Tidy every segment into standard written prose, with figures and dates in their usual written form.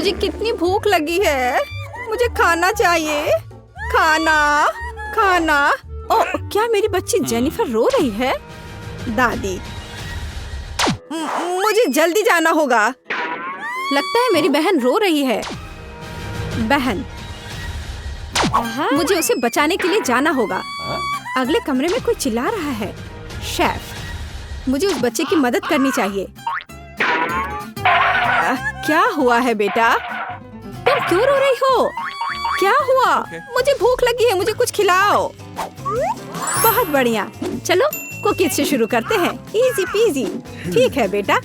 मुझे कितनी भूख लगी है। मुझे खाना चाहिए। खाना खाना। ओह, क्या मेरी बच्ची जेनिफर रो रही है? दादी, मुझे जल्दी जाना होगा। लगता है मेरी बहन रो रही है। बहन, मुझे उसे बचाने के लिए जाना होगा। अगले कमरे में कोई चिल्ला रहा है। शेफ, मुझे उस बच्चे की मदद करनी चाहिए। क्या हुआ है बेटा? तुम क्यों रो रही हो? क्या हुआ? मुझे भूख लगी है, मुझे कुछ खिलाओ। बहुत बढ़िया, चलो कुकीज से शुरू करते हैं। Easy PG. ठीक है बेटा,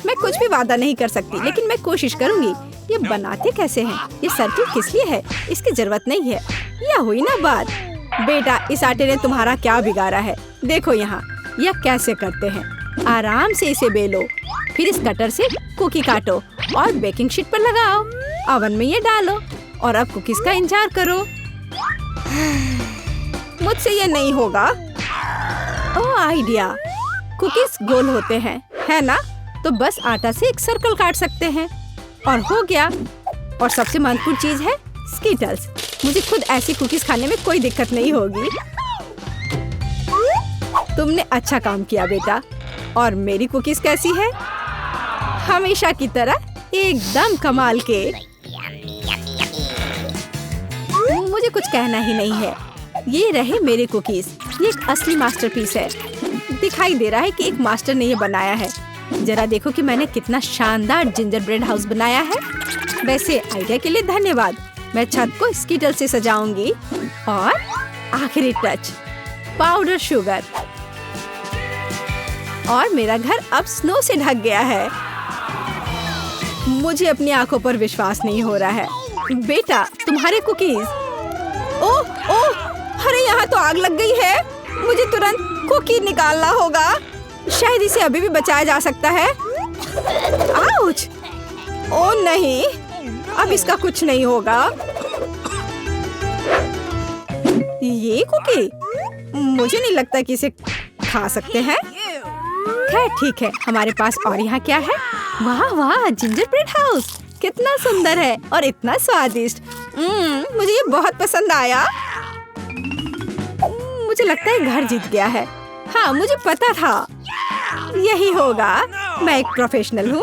मैं कुछ भी वादा नहीं कर सकती, लेकिन मैं कोशिश करूंगी। ये बनाते कैसे हैं? ये सर्किल किस लिए है? इसकी जरूरत नहीं है। यह हुई ना बात। बेटा, इस आटे ने तुम्हारा क्या बिगाड़ा है? देखो यहाँ, यह कैसे करते हैं। आराम से इसे बेलो, फिर इस कटर से कुकी काटो और बेकिंग शीट पर लगाओ। ओवन में ये डालो और अब कुकीज का इंतजार करो। मुझसे ये नहीं होगा। ओह, आइडिया। कुकीज गोल होते हैं, है ना? तो बस आटा से एक सर्कल काट सकते हैं और हो गया। और सबसे महत्वपूर्ण चीज है स्कीटल्स। मुझे खुद ऐसी कुकीज खाने में कोई दिक्कत नहीं होगी। तुमने अच्छा काम किया बेटा। और मेरी कुकीज कैसी है? हमेशा की तरह एकदम कमाल के। मुझे कुछ कहना ही नहीं है। ये रहे मेरे कुकीज। ये एक असली मास्टरपीस है। दिखाई दे रहा है कि एक मास्टर ने ये बनाया है। जरा देखो कि मैंने कितना शानदार जिंजर ब्रेड हाउस बनाया है। वैसे आइडिया के लिए धन्यवाद। मैं छत को स्कीटल से सजाऊंगी। और आखिरी टच, पाउडर शुगर। और मेरा घर अब स्नो से ढक गया है। मुझे अपनी आंखों पर विश्वास नहीं हो रहा है। बेटा, तुम्हारे कुकीज। ओह ओह, अरे यहाँ तो आग लग गई है। मुझे तुरंत कुकी निकालना होगा। शायद इसे अभी भी बचाया जा सकता है। आउच! ओह नहीं, अब इसका कुछ नहीं होगा। ये कुकी, मुझे नहीं लगता कि इसे खा सकते हैं। खैर ठीक है, हमारे पास और यहाँ क्या है? वाह वाह, जिंजर ब्रेड हाउस कितना सुंदर है और इतना स्वादिष्ट। मुझे ये बहुत पसंद आया। मुझे लगता है घर जीत गया है। हाँ, मुझे पता था यही होगा। मैं एक प्रोफेशनल हूँ।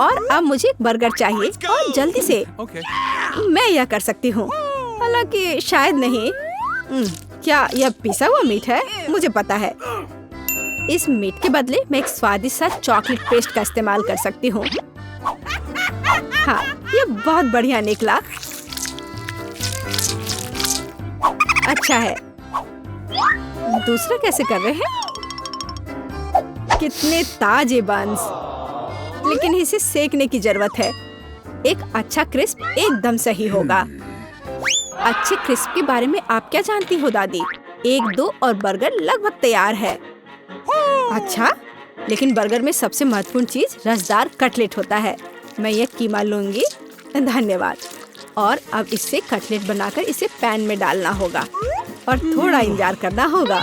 और अब मुझे एक बर्गर चाहिए और जल्दी से। मैं यह कर सकती हूँ, हालांकि शायद नहीं। क्या यह पिसा हुआ मीट है? मुझे पता है। इस मीट के बदले मैं एक स्वादिष्ट सा चॉकलेट पेस्ट का इस्तेमाल कर सकती हूँ। हाँ, ये बहुत बढ़िया निकला। अच्छा है। दूसरा कैसे कर रहे हैं? कितने ताजे बंस, लेकिन इसे सेकने की जरूरत है। एक अच्छा क्रिस्प एकदम सही होगा। अच्छे क्रिस्प के बारे में आप क्या जानती हो दादी? 1-2 और बर्गर लगभग तैयार है। अच्छा, लेकिन बर्गर में सबसे महत्वपूर्ण चीज रसदार कटलेट होता है। मैं ये कीमा लूंगी। धन्यवाद। और अब इससे कटलेट बनाकर इसे पैन में डालना होगा और थोड़ा इंतजार करना होगा।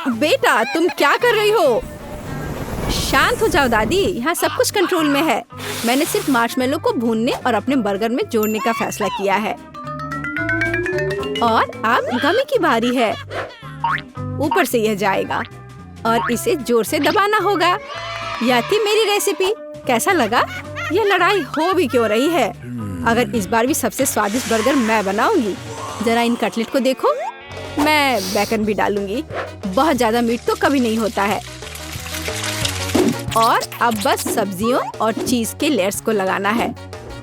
बेटा, तुम क्या कर रही हो? शांत हो जाओ दादी, यहाँ सब कुछ कंट्रोल में है। मैंने सिर्फ मार्शमेलो को भूनने और अपने बर्गर में जोड़ने का फैसला किया है। और अब गमी की बारी है। ऊपर से यह जाएगा और इसे जोर से दबाना होगा। यह थी मेरी रेसिपी। कैसा लगा? यह लड़ाई हो भी क्यों रही है? अगर इस बार भी सबसे स्वादिष्ट बर्गर मैं बनाऊंगी। जरा इन कटलेट को देखो। मैं बेकन भी डालूंगी। बहुत ज्यादा मीट तो कभी नहीं होता है। और अब बस सब्जियों और चीज के लेयर्स को लगाना है।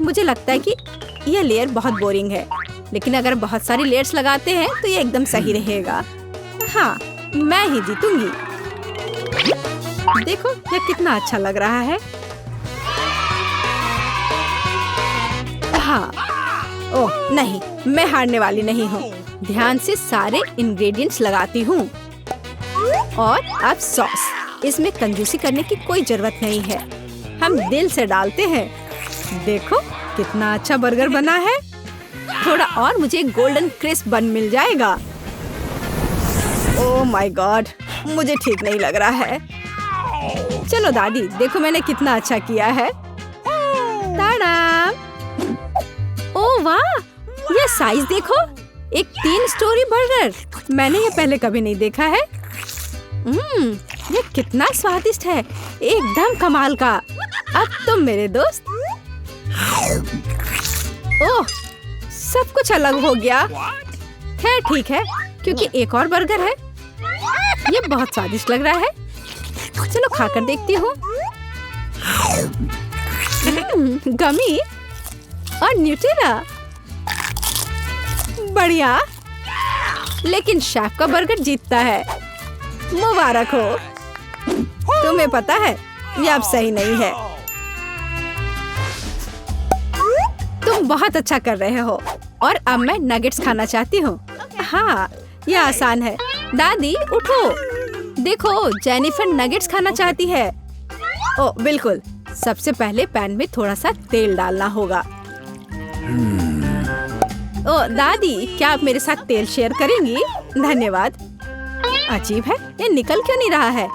मुझे लगता है कि यह लेयर बहुत बोरिंग है, लेकिन अगर बहुत सारी लेयर्स लगाते हैं तो ये एकदम सही रहेगा। हाँ, मैं ही जीतूंगी। देखो यह कितना अच्छा लग रहा है। हाँ, ओह नहीं, मैं हारने वाली नहीं हूँ। ध्यान से सारे इंग्रेडिएंट्स लगाती हूँ। और अब सॉस। इसमें कंजूसी करने की कोई जरूरत नहीं है। हम दिल से डालते हैं। देखो कितना अच्छा बर्गर बना है। थोड़ा और मुझे गोल्डन क्रिस्प बन मिल जाएगा। ओह माय गॉड, मुझे ठीक नहीं लग रहा है। चलो दादी, देखो मैंने कितना अच्छा किया है। ताड़ा! ओह वाह, ये साइज देखो, एक 3 स्टोरी बर्गर। मैंने ये पहले कभी नहीं देखा है। ये कितना स्वादिष्ट है, एकदम कमाल का। अब तुम मेरे दोस्त। ओह, सब कुछ अलग हो गया। खैर ठीक है, क्योंकि एक और बर्गर है। ये बहुत स्वादिष्ट लग रहा है। चलो खाकर देखती हूँ। गमी और न्यूटेला, बढ़िया। लेकिन शेफ का बर्गर जीतता है। मुबारक हो। तुम्हें पता है ये अब सही नहीं है। तुम बहुत अच्छा कर रहे हो और अब मैं नगेट्स खाना चाहती हूँ। हाँ, ये आसान है। दादी उठो, देखो जेनिफर नगेट्स खाना चाहती है। ओ बिल्कुल, सबसे पहले पैन में थोड़ा सा तेल डालना होगा। ओ दादी, क्या आप मेरे साथ तेल शेयर करेंगी? धन्यवाद। अजीब है, ये निकल क्यों नहीं रहा है?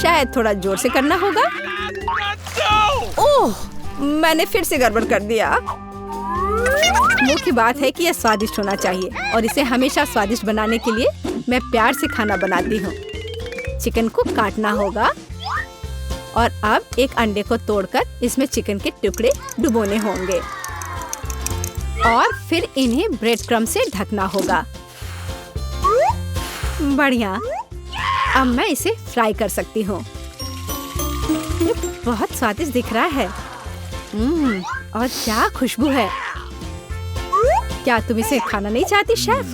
शायद थोड़ा जोर से करना होगा। ओह, मैंने फिर से गड़बड़ कर दिया। मुख्य बात है कि यह स्वादिष्ट होना चाहिए और इसे हमेशा स्वादिष्ट बनाने के लिए मैं प्यार से खाना बनाती हूँ। चिकन को काटना होगा और अब एक अंडे को तोड़कर इसमें चिकन के टुकड़े डुबोने होंगे और फिर इन्हें ब्रेड क्रम्ब से ढकना होगा। बढ़िया, अब मैं इसे फ्राई कर सकती हूँ। ये बहुत स्वादिष्ट दिख रहा है। और क्या खुशबू है। क्या तुम इसे खाना नहीं चाहती शेफ?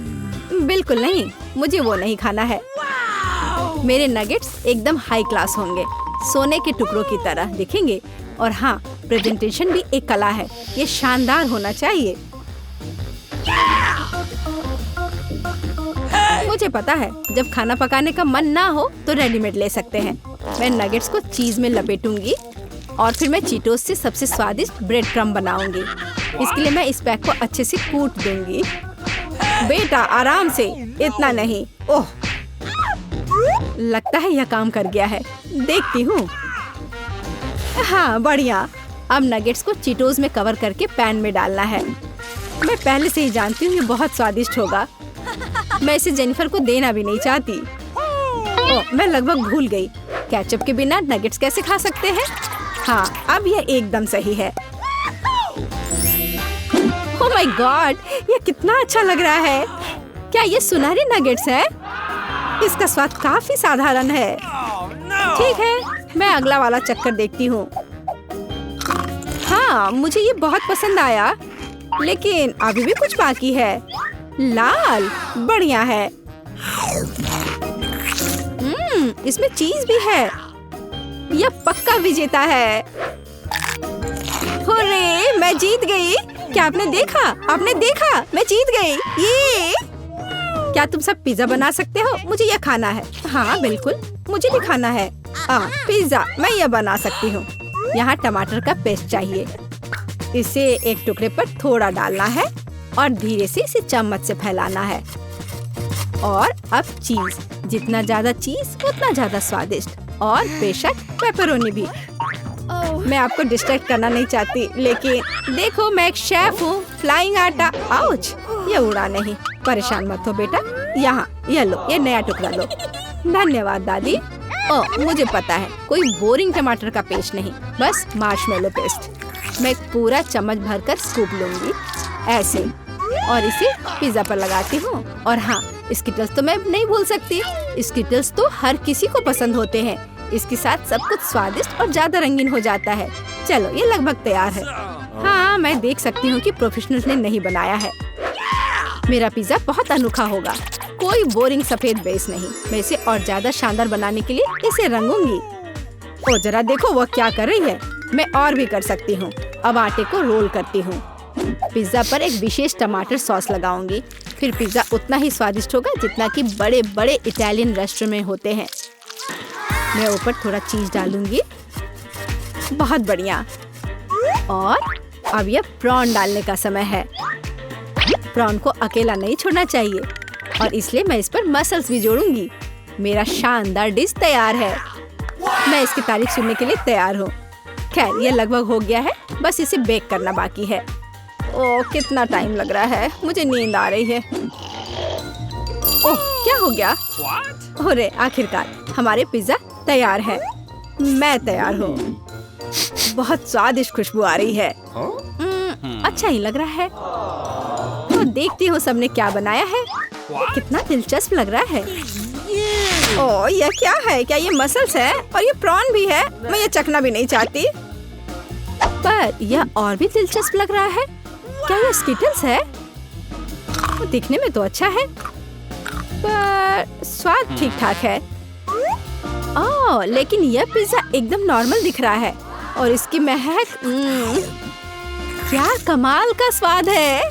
बिल्कुल नहीं, मुझे वो नहीं खाना है। मेरे नगेट्स एकदम हाई क्लास होंगे, सोने के टुकड़ों की तरह दिखेंगे। और हाँ, प्रेजेंटेशन भी एक कला है, ये शानदार होना चाहिए। मुझे पता है, जब खाना पकाने का मन ना हो तो रेडीमेड ले सकते हैं। मैं नगेट्स को चीज में लपेटूंगी और फिर मैं चीटोस से सबसे स्वादिष्ट ब्रेड क्रम्ब बनाऊंगी। इसके लिए मैं इस पैक को अच्छे से कूट दूंगी। बेटा आराम से, इतना नहीं। ओह, लगता है यह काम कर गया है। देखती हूँ। हाँ बढ़िया। अब नगेट्स को चीटोस में कवर करके पैन में डालना है। मैं पहले से ही जानती हूँ ये बहुत स्वादिष्ट होगा। मैं इसे जेनिफर को देना भी नहीं चाहती। ओह, मैं लगभग भूल गई, केचप के बिना नगेट्स कैसे खा सकते हैं। हाँ, अब यह एकदम सही है। ओह माय गॉड, ये कितना अच्छा लग रहा है। क्या ये सुनहरी नगेट्स है? इसका स्वाद काफी साधारण है। ठीक है, मैं अगला वाला चक्कर देखती हूँ। हाँ, मुझे ये बहुत पसंद आया, लेकिन अभी भी कुछ बाकी है। लाल, बढ़िया है। इसमें चीज भी है। यह पक्का विजेता है। हुर्रे, मैं जीत गई। क्या आपने देखा? आपने देखा? मैं जीत गई। ये क्या तुम सब पिज्जा बना सकते हो? मुझे यह खाना है। हाँ बिल्कुल, मुझे भी खाना है। पिज्जा मैं यह बना सकती हूँ। यहाँ टमाटर का पेस्ट चाहिए। इसे एक टुकड़े पर थोड़ा डालना है और धीरे से इसे चम्मच से फैलाना है। और अब चीज, जितना ज्यादा चीज उतना ज्यादा स्वादिष्ट। और बेशक पेपरोनी भी। मैं आपको डिस्ट्रैक्ट करना नहीं चाहती, लेकिन देखो मैं एक शेफ हूँ। फ्लाइंग आटा, आउच, ये उड़ा नहीं। परेशान मत हो बेटा। यहाँ ये लो, ये नया टुकड़ा लो। धन्यवाद दादी। ओह, मुझे पता है, कोई बोरिंग टमाटर का पेस्ट नहीं, बस मार्शमेलो पेस्ट। मैं पूरा चम्मच भरकर स्कूप लूंगी ऐसे और इसे पिज्जा पर लगाती हूँ। और हाँ, स्किटल्स तो मैं नहीं भूल सकती। स्किटल्स तो हर किसी को पसंद होते हैं। इसके साथ सब कुछ स्वादिष्ट और ज्यादा रंगीन हो जाता है। चलो, ये लगभग तैयार है। हाँ, मैं देख सकती हूँ कि प्रोफेशनल्स ने नहीं बनाया है। मेरा पिज्जा बहुत अनोखा होगा, कोई बोरिंग सफेद बेस नहीं। मैं इसे और ज्यादा शानदार बनाने के लिए इसे रंगूंगी। ओ जरा देखो वो क्या कर रही है। मैं और भी कर सकती हूँ। अब आटे को रोल करती हूँ। पिज्जा पर एक विशेष टमाटर सॉस लगाऊंगी। फिर पिज्जा उतना ही स्वादिष्ट होगा जितना कि बड़े बड़े इटालियन रेस्टोरेंट में होते हैं। मैं ऊपर थोड़ा चीज डालूंगी। बहुत बढ़िया। और अब यह प्रॉन डालने का समय है। प्रॉन को अकेला नहीं छोड़ना चाहिए और इसलिए मैं इस पर मसल्स भी जोड़ूंगी। मेरा शानदार डिश तैयार है। मैं इसकी तारीफ सुनने के लिए तैयार हूँ। खैर, ये लगभग हो गया है, बस इसे बेक करना बाकी है। ओह, कितना टाइम लग रहा है, मुझे नींद आ रही है। ओह, क्या हो गया? अरे आखिरकार हमारे पिज्जा तैयार है। मैं तैयार हूँ। बहुत स्वादिष्ट खुशबू आ रही है। अच्छा ही लग रहा है। तो देखती हूँ सबने क्या बनाया है। कितना दिलचस्प लग रहा है। ओह, यह क्या है? क्या ये मसल्स है? और ये प्रॉन भी है। मैं ये चखना भी नहीं चाहती। पर यह और भी दिलचस्प लग रहा है। क्या ये स्किटल्स है? दिखने में तो अच्छा है, पर स्वाद ठीक ठाक है। ओह, लेकिन यह पिज्जा एकदम नॉर्मल दिख रहा है और इसकी महक क्या कमाल का स्वाद है।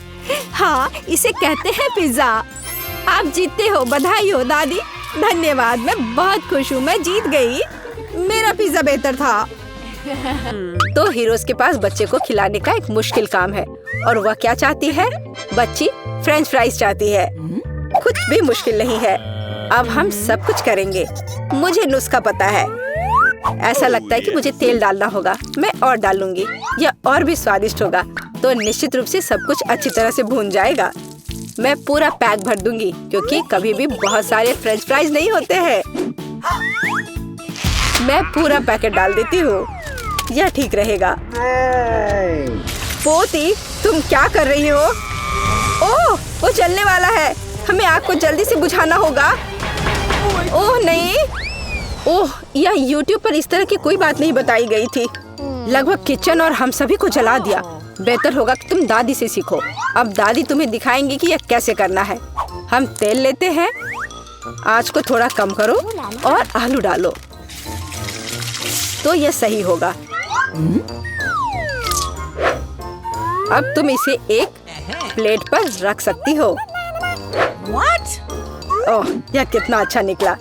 हाँ, इसे कहते हैं पिज्जा। आप जीतते हो, बधाई हो दादी। धन्यवाद, मैं बहुत खुश हूँ, मैं जीत गई। मेरा पिज्जा बेहतर था। तो हीरोज के पास बच्चे को खिलाने का एक मुश्किल काम है और वह क्या चाहती है? बच्ची फ्रेंच फ्राइज चाहती है। कुछ भी मुश्किल नहीं है। अब हम सब कुछ करेंगे। मुझे नुस्खा पता है। ऐसा लगता है कि मुझे तेल डालना होगा। मैं और डालूंगी, यह और भी स्वादिष्ट होगा। तो निश्चित रूप से सब कुछ अच्छी तरह से भून जाएगा। मैं पूरा पैक भर दूंगी क्योंकि कभी भी बहुत सारे फ्रेंच फ्राइज नहीं होते हैं। मैं पूरा पैकेट डाल देती हूँ, यह ठीक रहेगा। पोती, तुम क्या कर रही हो? ओह, वो जलने वाला है। हमें आग को जल्दी से बुझाना होगा। ओह नहीं। ओह, यह YouTube पर इस तरह की कोई बात नहीं बताई गई थी। लगभग किचन और हम सभी को जला दिया। बेहतर होगा कि तुम दादी से सीखो। अब दादी तुम्हें दिखाएंगी कि यह कैसे करना है। हम तेल लेते हैं, आंच को थोड़ा कम करो और आलू डालो तो यह सही होगा। अब तुम इसे एक प्लेट पर रख सकती हो। ओह, यह कितना अच्छा निकला।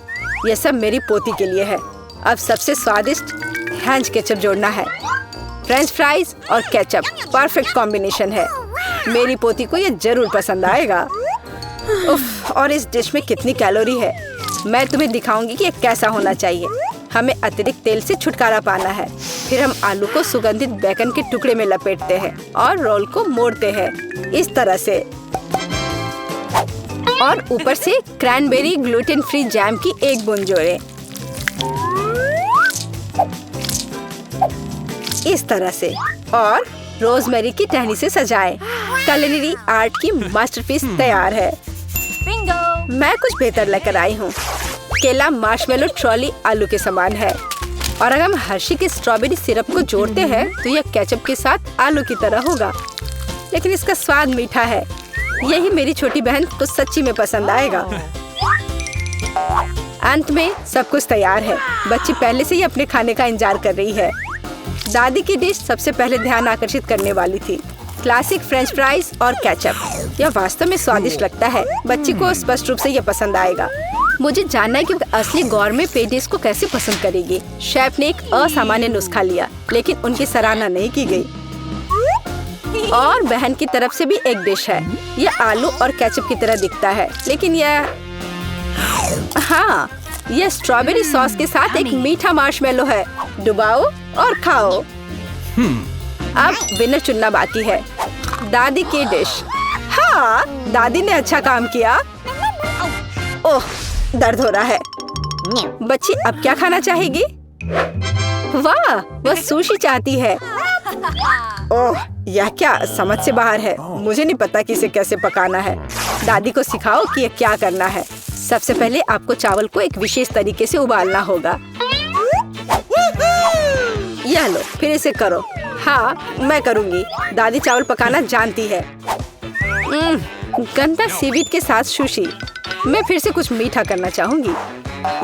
यह सब मेरी पोती के लिए है। अब सबसे स्वादिष्ट हैंच केचप जोड़ना है। फ्रेंच फ्राइज और केचप परफेक्ट कॉम्बिनेशन है। मेरी पोती को यह जरूर पसंद आएगा। उफ, और इस डिश में कितनी कैलोरी है। मैं तुम्हें दिखाऊंगी कि यह कैसा होना चाहिए। हमें अतिरिक्त तेल से छुटकारा पाना है। फिर हम आलू को सुगंधित बेकन के टुकड़े में लपेटते हैं और रोल को मोड़ते हैं इस तरह से। और ऊपर से क्रैनबेरी ग्लूटेन फ्री जैम की एक बूंद जोड़ें। इस तरह से और रोजमेरी की टहनी से सजाएं। culinary आर्ट की मास्टरपीस तैयार है। बिंगो! मैं कुछ बेहतर लेकर आई हूँ। केला मार्शमेलो ट्रॉली आलू के समान है और अगर हम हर्शी के स्ट्रॉबेरी सिरप को जोड़ते हैं तो यह केचप के साथ आलू की तरह होगा, लेकिन इसका स्वाद मीठा है। यही मेरी छोटी बहन को सच्ची में पसंद आएगा। अंत में सब कुछ तैयार है। बच्ची पहले से ही अपने खाने का इंतजार कर रही है। दादी की डिश सबसे पहले ध्यान आकर्षित करने वाली थी। क्लासिक फ्रेंच फ्राइज और केचप। यह वास्तव में स्वादिष्ट लगता है। बच्ची को स्पष्ट रूप से यह पसंद आएगा। मुझे जानना है कि असली गौरमे पे डिश को कैसे पसंद करेगी। शेफ ने एक असामान्य नुस्खा लिया, लेकिन उनकी सराहना नहीं की गई। और बहन की तरफ से भी एक डिश है। यह आलू और केचप की तरह दिखता है, लेकिन हाँ, यह स्ट्रॉबेरी सॉस के साथ एक मीठा मार्शमेलो है। डुबाओ और खाओ। अब विनर चुनना बाकी है। दादी की डिश। हाँ, दादी ने अच्छा काम किया। ओह, दर्द हो रहा है। बच्ची अब क्या खाना चाहेगी? वाह, वह सुशी चाहती है। ओह, यह क्या समझ से बाहर है। मुझे नहीं पता कि इसे कैसे पकाना है। दादी को सिखाओ कि यह क्या करना है। सबसे पहले आपको चावल को एक विशेष तरीके से उबालना होगा। यह लो, फिर इसे करो। हाँ, मैं करूँगी। दादी चावल पकाना जानती है। गंदा सीवीड के साथ सुशी। मैं फिर से कुछ मीठा करना चाहूँगी,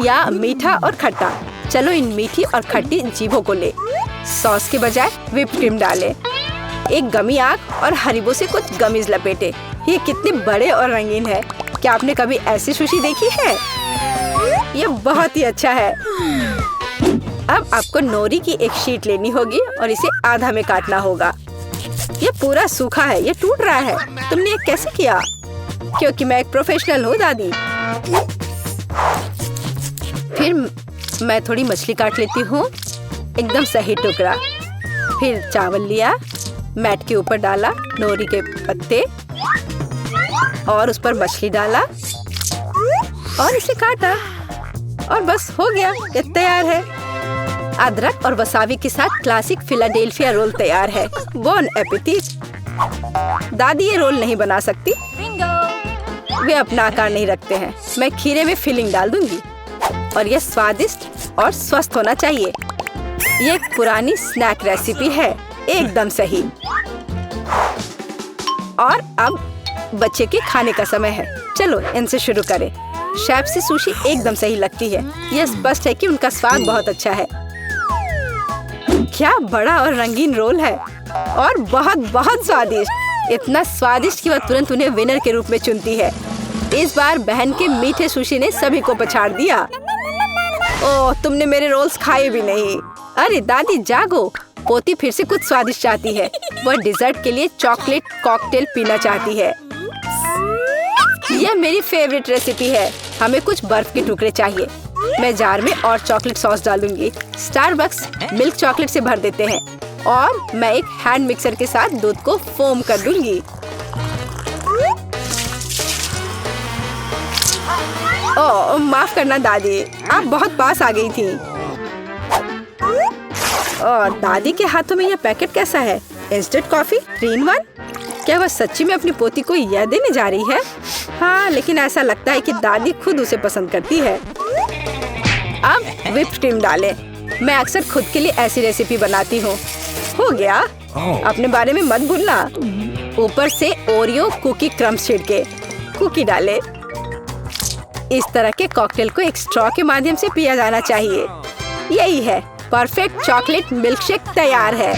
या मीठा और खट्टा। चलो इन मीठी और खट्टी जीभों को ले। सॉस के बजाय व्हिप्ड क्रीम डालें। एक गमी आग और हरीबो से कुछ गमीज लपेटे। ये कितने बड़े और रंगीन है। क्या आपने कभी ऐसी सुशी देखी है? ये बहुत ही अच्छा है। अब आपको नोरी की एक शीट लेनी होगी और इसे आधा में काटना होगा। ये पूरा सूखा है, ये टूट रहा है। तुमने ये कैसे किया? क्योंकि मैं एक प्रोफेशनल हूँ दादी। फिर मैं थोड़ी मछली काट लेती हूँ, एकदम सही टुकड़ा। फिर चावल लिया, मैट के ऊपर डाला, नोरी के पत्ते और उस पर मछली डाला और इसे काटा और बस हो गया, ये तैयार है। अदरक और वसाबी के साथ क्लासिक फिलाडेल्फिया रोल तैयार है। Bone appétit. दादी ये रोल नहीं बना सकती, वे अपना आकार नहीं रखते हैं। मैं खीरे में फिलिंग डाल दूंगी और यह स्वादिष्ट और स्वस्थ होना चाहिए। ये एक पुरानी स्नैक रेसिपी है, एकदम सही। और अब बच्चे के खाने का समय है, चलो इनसे शुरू करें। शेफ से सुशी एकदम सही लगती है। यह स्पष्ट है कि उनका स्वाद बहुत अच्छा है। क्या बड़ा और रंगीन रोल है और बहुत बहुत स्वादिष्ट। इतना स्वादिष्ट कि वह तुरंत उन्हें विनर के रूप में चुनती है। इस बार बहन के मीठे सुशी ने सभी को पछाड़ दिया। ओह, तुमने मेरे रोल्स खाए भी नहीं। अरे दादी जागो, पोती फिर से कुछ स्वादिष्ट चाहती है। वह डिजर्ट के लिए चॉकलेट कॉकटेल पीना चाहती है। यह मेरी फेवरेट रेसिपी है। हमें कुछ बर्फ के टुकड़े चाहिए। मैं जार में और चॉकलेट सॉस डालूंगी। स्टारबक्स मिल्क चॉकलेट से भर देते हैं और मैं एक हैंड मिक्सर के साथ दूध को फोम कर दूंगी। ओह, माफ करना दादी, आप बहुत पास आ गई थी। ओह, दादी के हाथों में यह पैकेट कैसा है? Instant coffee 3 in 1? क्या वह सच्ची में अपनी पोती को यह देने जा रही है? हाँ, लेकिन ऐसा लगता है कि दादी खुद उसे पसंद करती है। अब व्हिप्ड क्रीम डालें। मैं अक्सर खुद के लिए ऐसी रेसिपी बनाती हूँ। हो गया। अपने बारे में मत भूलना। ऊपर से ओरियो कुकी क्रम्स छिड़के, कुकी डाले। इस तरह के कॉकटेल को एक स्ट्रॉ के माध्यम से पिया जाना चाहिए। यही है, परफेक्ट चॉकलेट मिल्कशेक तैयार है।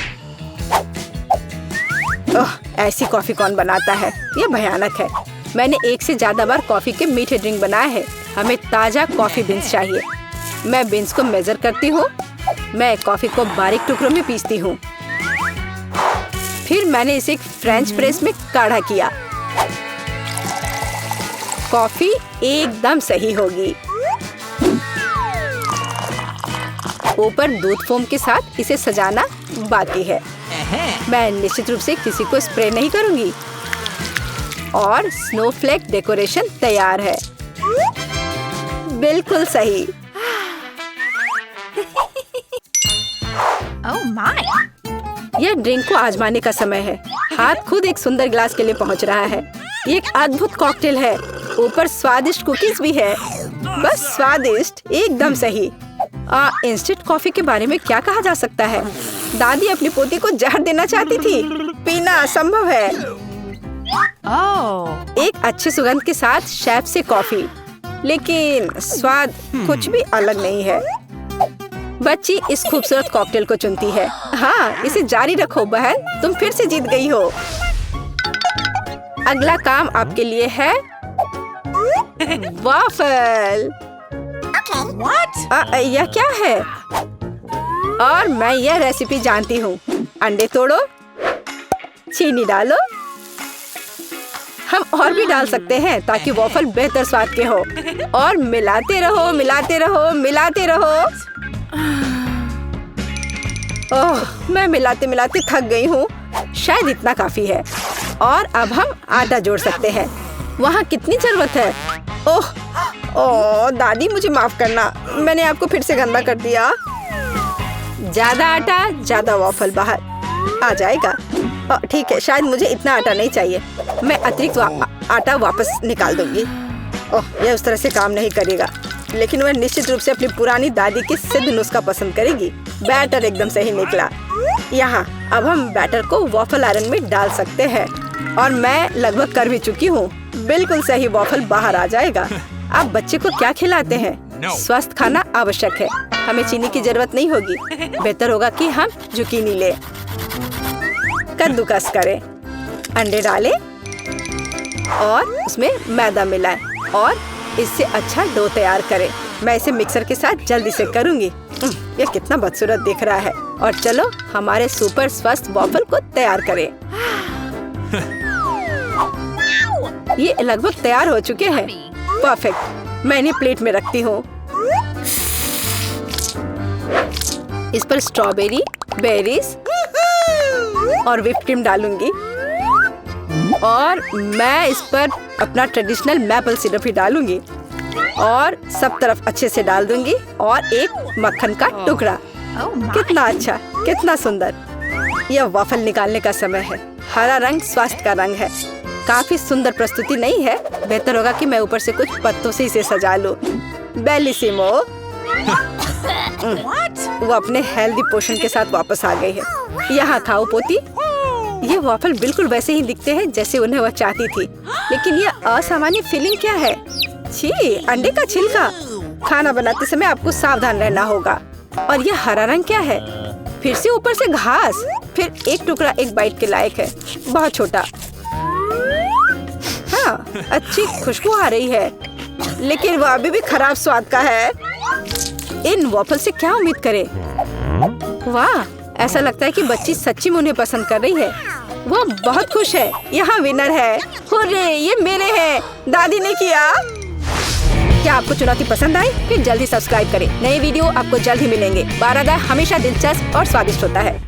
ओह, ऐसी कॉफी कौन बनाता है? ये भयानक है। मैंने 1 से ज्यादा बार कॉफी के मीठे ड्रिंक बनाए हैं। हमें ताजा कॉफी बीन्स चाहिए। मैं बीन्स को मेजर करती हूँ। मैं कॉफी को बारीक टुकड़ों में पीसती हूँ। फिर मैंने इसे एक फ्रेंच प्रेस में काढ़ा किया। कॉफी एकदम सही होगी। ऊपर दूध फोम के साथ इसे सजाना बाकी है। मैं निश्चित रूप से किसी को स्प्रे नहीं करूंगी। और स्नोफ्लेक डेकोरेशन तैयार है। बिल्कुल सही। Oh my! यह ड्रिंक को आजमाने का समय है। हाथ खुद एक सुंदर गिलास के लिए पहुंच रहा है। ये एक अद्भुत कॉकटेल है। ऊपर स्वादिष्ट कुकीज भी है। बस स्वादिष्ट, एकदम सही। इंस्टेंट कॉफी के बारे में क्या कहा जा सकता है? दादी अपनी पोती को जहर देना चाहती थी। पीना असंभव है। एक अच्छी सुगंध के साथ शेफ से कॉफी, लेकिन स्वाद कुछ भी अलग नहीं है। बच्ची इस खूबसूरत कॉकटेल को चुनती है। हाँ, इसे जारी रखो बहन, तुम फिर से जीत गई हो। अगला काम आपके लिए है वाफल। What? यह क्या है? और मैं यह रेसिपी जानती हूँ। अंडे तोड़ो, चीनी डालो। हम और भी डाल सकते हैं ताकि वॉफल बेहतर स्वाद के हो। और मिलाते रहो, मिलाते रहो, मिलाते रहो। ओह, मैं मिलाते मिलाते थक गई हूँ। शायद इतना काफी है। और अब हम आटा जोड़ सकते हैं। वहाँ कितनी जरूरत है? ओह दादी, मुझे माफ करना, मैंने आपको फिर से गंदा कर दिया। ज्यादा आटा, ज्यादा वॉफल बाहर आ जाएगा। ठीक है, शायद मुझे इतना आटा नहीं चाहिए। मैं अतिरिक्त आटा वापस निकाल दूंगी। ओह, यह उस तरह से काम नहीं करेगा, लेकिन वह निश्चित रूप से अपनी पुरानी दादी की सिद्ध नुस्खा पसंद करेगी। बैटर एकदम सही निकला। यहाँ अब हम बैटर को वॉफल आयरन में डाल सकते हैं और मैं लगभग कर भी चुकी हूँ। बिल्कुल सही वॉफल बाहर आ जाएगा। अब बच्चे को क्या खिलाते हैं? स्वस्थ खाना आवश्यक है। हमें चीनी की जरूरत नहीं होगी। बेहतर होगा कि हम जुकीनी ले। कद्दूकस करें, अंडे डालें और उसमें मैदा मिलाएं और इससे अच्छा डो तैयार करें। मैं इसे मिक्सर के साथ जल्दी से करूंगी। यह कितना बदसूरत दिख रहा है। और चलो हमारे सुपर स्वस्थ वॉफल को तैयार करें। ये लगभग तैयार हो चुके हैं। परफेक्ट। मैं इन्हें प्लेट में रखती हूँ। इस पर स्ट्रॉबेरी, बेरीज और व्हिप क्रीम डालूंगी और मैं इस पर अपना ट्रेडिशनल मैपल सिरप ही डालूंगी और सब तरफ अच्छे से डाल दूंगी और एक मक्खन का टुकड़ा। कितना अच्छा, कितना सुंदर। यह वॉफल निकालने का समय है। हरा रंग स्वास्थ्य का रंग है। काफी सुंदर प्रस्तुति नहीं है? बेहतर होगा कि मैं ऊपर से कुछ पत्तों से इसे सजा लूं। बेलिसिमो। वो अपने हेल्दी पोषण के साथ वापस आ गई है। यहाँ खाओ पोती। ये वॉफल बिल्कुल वैसे ही दिखते हैं जैसे उन्हें वह चाहती थी, लेकिन यह असामान्य फीलिंग क्या है? छी, अंडे का छिलका। खाना बनाते समय आपको सावधान रहना होगा। और यह हरा रंग क्या है? फिर से ऊपर से घास। फिर एक टुकड़ा एक बाइट के लायक है, बहुत छोटा। हाँ, अच्छी खुशबू आ रही है, लेकिन वह अभी भी खराब स्वाद का है। इन वॉफल से क्या उम्मीद करें? वाह, ऐसा लगता है कि बच्ची सच्ची में उन्हें पसंद कर रही है। वह बहुत खुश है। यहाँ विनर है। हुर्रे, ये मेरे हैं। दादी ने किया। क्या आपको चुनौती पसंद आई? फिर जल्दी सब्सक्राइब करें। नए वीडियो आपको जल्द ही मिलेंगे। बारादा हमेशा दिलचस्प और स्वादिष्ट होता है।